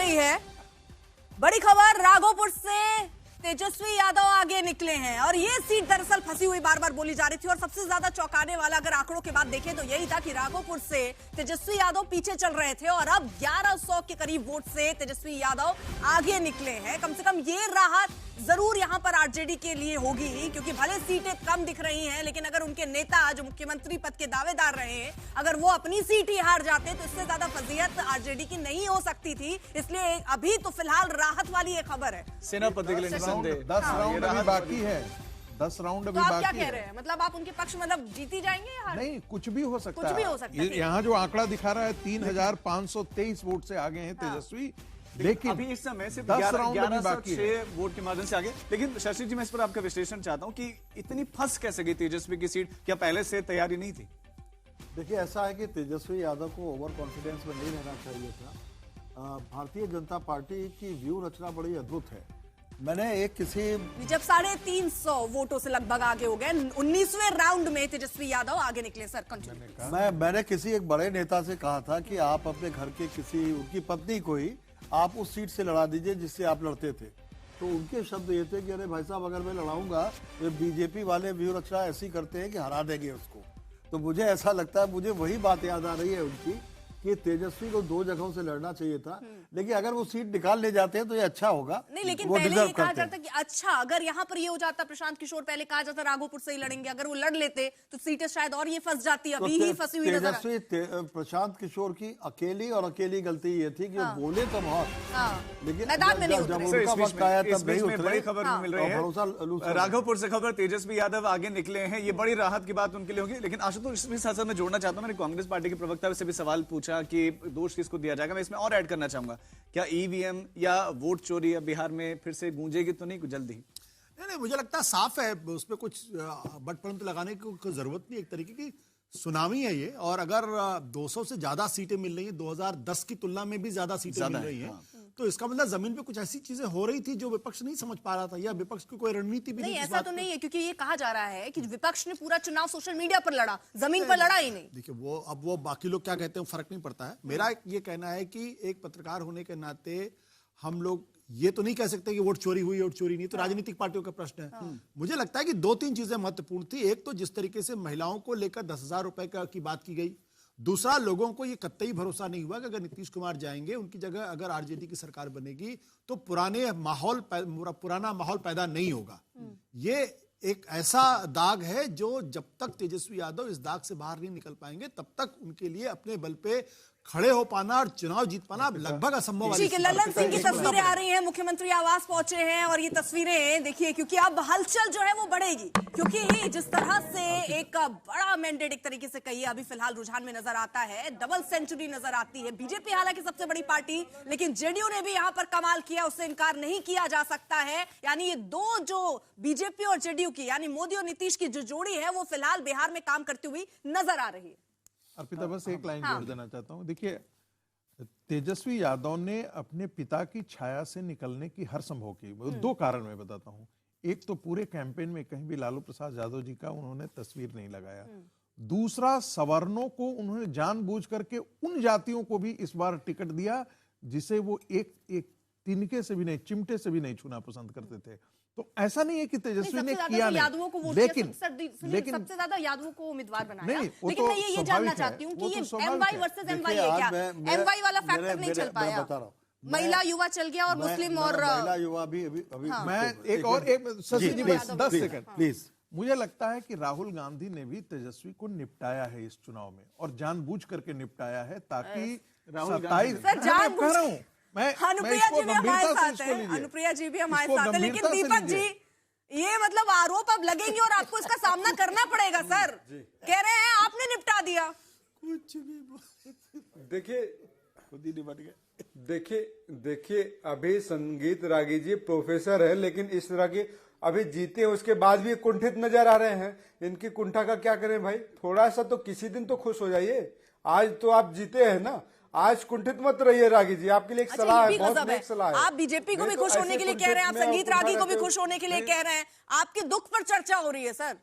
रही है। बड़ी खबर, राघोपुर से तेजस्वी यादव आगे निकले हैं और ये सीट दरअसल फंसी हुई बार बार बोली जा रही थी। और सबसे ज्यादा चौंकाने वाला अगर आंकड़ों के बाद देखें तो यही था कि राघोपुर से तेजस्वी यादव पीछे चल रहे थे और अब 1100 के करीब वोट से तेजस्वी यादव आगे निकले हैं। कम से कम ये राहत जरूर यहां पर आरजेडी के लिए होगी, क्योंकि भले सीटें कम दिख रही हैं, लेकिन अगर उनके नेता जो मुख्यमंत्री पद के दावेदार रहे हैं, अगर वो अपनी सीट ही हार जाते तो इससे ज्यादा फजीहत आरजेडी की नहीं हो सकती थी। इसलिए अभी तो फिलहाल राहत वाली एक खबर है। सेनापति के लिए 10 राउंड अभी बाकी है। 10 राउंड अभी तो आप बाकी क्या है। कह रहे हैं? मतलब आप उनके पक्ष मतलब जीती जाएंगे या हार? नहीं, कुछ भी हो सकता है। कुछ भी हो सकता है। यहाँ जो आंकड़ा दिखा रहा है 3523 वोट से आगे हैं तेजस्वी, लेकिन अभी इस समय सिर्फ 10 राउंड अभी 1106 बाकी है। वोट के माध्यम से आगे। लेकिन शशि जी, मैं इस पर आपका विश्लेषण चाहता हूं कि इतनी फंस कैसे गई तेजस्वी की सीट? क्या पहले से तैयारी नहीं थी? देखिए, ऐसा है कि तेजस्वी यादव को ओवर कॉन्फिडेंस में नहीं रहना चाहिए था। भारतीय जनता पार्टी की व्यू रचना बड़ी अद्भुत है। मैंने जब 350 वोटों से लगभग आगे हो गए, 19वें राउंड में तेजस्वी यादव आगे निकले। Sir continue. मैंने किसी एक बड़े नेता से कहा था कि आप अपने घर के किसी उनकी पत्नी को ही आप उस सीट से लड़ा दीजिए जिससे आप लड़ते थे। तो उनके शब्द ये थे कि अरे भाई साहब, अगर मैं लड़ाऊंगा तो बीजेपी वाले व्यू रचना ऐसी करते हैं कि हरा देंगे उसको। तो मुझे ऐसा लगता है, मुझे वही बात याद आ रही है उनकी कि तेजस्वी को 2 जगहों से लड़ना चाहिए था, लेकिन अगर वो सीट निकाल ले जाते हैं तो ये अच्छा होगा। नहीं, लेकिन वो पहले डिजर्व ये कहा करते हैं। जाता कि अच्छा, अगर यहाँ पर ये हो जाता, प्रशांत किशोर पहले कहा जाता राघोपुर से ही लड़ेंगे, अगर वो लड़ लेते तो सीटें शायद और ये फंस जाती। अभी ही फंसी हुई नजर प्रशांत किशोर की अकेली गलती ये थी कि वो बोले तो बहुत, लेकिन मैदान में नहीं जब उतरे। उनका वक्त आया तब नहीं उतरे। बड़ी खबर मिल रही है, राघोपुर से खबर, तेजस्वी यादव आगे निकले हैं। ये बड़ी राहत की बात उनके लिए होगी। लेकिन आशुतोष, इसमें साथ में जोड़ना चाहता हूं, मैंने कांग्रेस पार्टी के प्रवक्ता से भी सवाल पूछा कि दोष किसको दिया जाएगा। मैं इसमें और ऐड करना चाहूंगा, क्या ईवीएम या वोट चोरी अब बिहार में फिर से गूंजेगी तो नहीं जल्दी? नहीं, मुझे लगता है साफ है, उसमें कुछ बटपरंत लगाने की जरूरत नहीं। एक तरीके की सुनामी है ये। और अगर 200 से ज्यादा सीटें मिल रही हैं, 2010 की तुलना में भी ज्यादा सीटें मिल रही हैं, तो इसका मतलब जमीन पे कुछ ऐसी चीजें हो रही थी जो विपक्ष नहीं समझ पा रहा था, या विपक्ष की कोई रणनीति भी नहीं। ऐसा तो नहीं है, क्योंकि ये कहा जा रहा है कि विपक्ष ने पूरा चुनाव सोशल मीडिया पर लड़ा, जमीन पर लड़ा ही नहीं। देखिए, वो बाकी लोग क्या कहते हैं फर्क नहीं पड़ता है। मेरा ये कहना है कि एक पत्रकार होने के नाते हम लोग ये तो नहीं कह सकते कि वोट चोरी हुई, वोट चोरी नहीं, तो राजनीतिक पार्टियों का प्रश्न है। मुझे लगता है कि 2-3 चीजें महत्वपूर्ण थी। एक तो जिस तरीके से महिलाओं को लेकर 10,000 रुपए की बात की गई। दूसरा, लोगों को ये कतई भरोसा नहीं हुआ कि अगर नीतीश कुमार जाएंगे, उनकी जगह अगर आरजेडी की सरकार बनेगी तो पुराना माहौल पैदा नहीं होगा। ये एक ऐसा दाग है जो जब तक तेजस्वी यादव इस दाग से बाहर नहीं निकल पाएंगे, तब तक उनके लिए अपने बल पे खड़े हो पाना और चुनाव जीत पाना लगभग असंभव है। ठीक है, लल्लन सिंह की तस्वीरें आ रही हैं, मुख्यमंत्री आवास पहुंचे हैं और ये तस्वीरें देखिए, क्योंकि अब हलचल जो है वो बढ़ेगी, क्योंकि जिस तरह से एक बड़ा मैंडेट एक तरीके से कहिए अभी फिलहाल रुझान में नजर आता है, डबल सेंचुरी नजर आती है। बीजेपी हालांकि सबसे बड़ी पार्टी, लेकिन जेडीयू ने भी यहाँ पर कमाल किया, उससे इनकार नहीं किया जा सकता है। यानी ये दो जो बीजेपी और जेडीयू की, यानी मोदी और नीतीश की जो जोड़ी है, वो फिलहाल बिहार में काम करती हुई नजर आ रही है। अर्पिता, बस एक लाइन जोड़ देना चाहता हूं। देखिए, तेजस्वी यादव ने अपने पिता की छाया से निकलने की हर संभव की। 2 कारण मैं बताता हूं। एक तो पूरे कैंपेन में कहीं भी लालू प्रसाद यादव जी का उन्होंने तस्वीर नहीं लगाया। दूसरा, सवर्णों को उन्होंने जानबूझ करके उन जातियों को भी इस बार टिकट दिया जिसे वो एक तिनके से भी नहीं, चिमटे से भी नहीं छूना पसंद करते थे। तो ऐसा नहीं है कि तेजस्वी ने किया नहीं, लेकिन सबसे ज्यादा यादवों को उम्मीदवार बनाया। नहीं, लेकिन मैं ये जानना चाहती हूँ कि ये एमवाई वर्सेस एमवाई है क्या? एमवाई वाला फैक्टर नहीं चल पाया, महिला युवा चल गया और मुस्लिम और महिला युवा भी अभी मैं एक शशि जी, बस 10 सेकंड प्लीज। मुझे लगता है कि राहुल गांधी ने भी तेजस्वी को निपटाया है इस चुनाव में, और जानबूझ करके निपटाया है ताकि 27 अनुप्रिया जी भी हमारे साथ है, अनुप्रिया जी भी हमारे साथ है, लेकिन दीपक जी, ये मतलब आरोप अब लगेंगे और आपको इसका सामना करना पड़ेगा। सर कह रहे हैं आपने निपटा दिया। कुछ भी देखिए, खुद ही निपट गए। देखिए, अभी संगीत रागी जी प्रोफेसर है, लेकिन इस तरह की अभी जीते उसके बाद भी कुंठित नजर आ रहे हैं। इनकी कुंठा का क्या करें भाई? थोड़ा सा तो किसी दिन तो खुश हो जाइए। आज तो आप जीते हैं ना, आज कुंठित मत रहिए। रागी जी, आपके लिए एक सलाह है, बहुत नेक सलाह है। आप बीजेपी को भी खुश होने के लिए कह रहे हैं, आप संगीत रागी को भी खुश होने के लिए कह रहे हैं, आपके दुख पर चर्चा हो रही है। सर